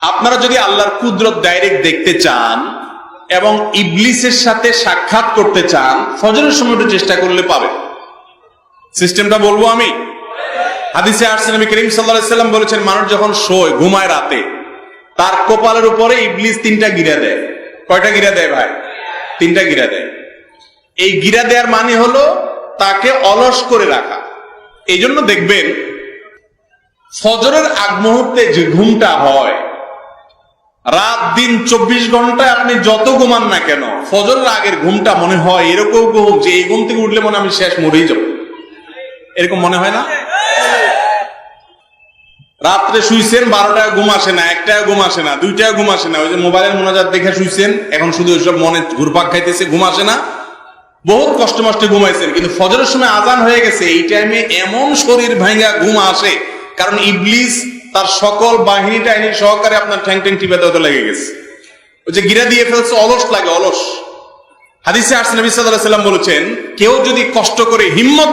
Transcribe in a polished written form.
আপনারা যদি আল্লাহর কুদরত ডাইরেক্ট দেখতে চান এবং ইবলিসের সাথে সাক্ষাৎ করতে চান, ফজরের সময় একটু চেষ্টা করলে পাবেন। সিস্টেমটা বলবো আমি। হাদিসে আসছে, নবী করিম সাল্লাল্লাহু আলাইহি ওয়াসাল্লাম বলেছেন, মানুষ যখন শোয়, ঘুমায় রাতে, তার কপালের উপরে ইবলিস 3টা গিরা দেয়। কয়টা গিরা দেয় ভাই? 3টা গিরা দেয়। এই গিরা দেওয়ার মানে হলো তাকে অলস করে রাখা। এই জন্য দেখবেন ফজরের আগ মুহূর্তে যে ঘুমটা হয়, রাত দিন 24 ঘন্টায় আপনি যত ঘুমান না কেন, ফজরের আগের ঘুমটা মনে হয় এরকম ঘুম যে এই ঘুম থেকে উঠলে মনে আমি শেষ, মরেই যাব, এরকম মনে হয় না? রাত্রে শুইছেন 12টায় ঘুম আসে না, 1টায় ঘুম আসে না, 2টায় ঘুম আসে না, ওই যে মোবাইলের মোনাজাত দেখে শুইছেন, এখন শুধু ওইসব মনে ঘুরপাক খাইতেছে, ঘুম আসে না, বহুত কষ্ট মষ্টে ঘুমাইছেন, কিন্তু ফজরের সময় আজান হয়ে গেছে, এই টাইমে এমন শরীর ভাঙা ঘুম আসে, কারণ ইবলিস তার সকল বাহিনী টাহিনী সহকারে আপনার ঠ্যাং ঠ্যাং টিপে দেওয়াতে লেগে গেছে। ওই যে গিরা দিয়ে ফেলছে, অলস লাগে, অলস। হাদিসে আসছে, নবী সাল্লাল্লাহু আলাইহি ওয়াসাল্লাম বলেছেন, কেউ যদি কষ্ট করে হিম্মত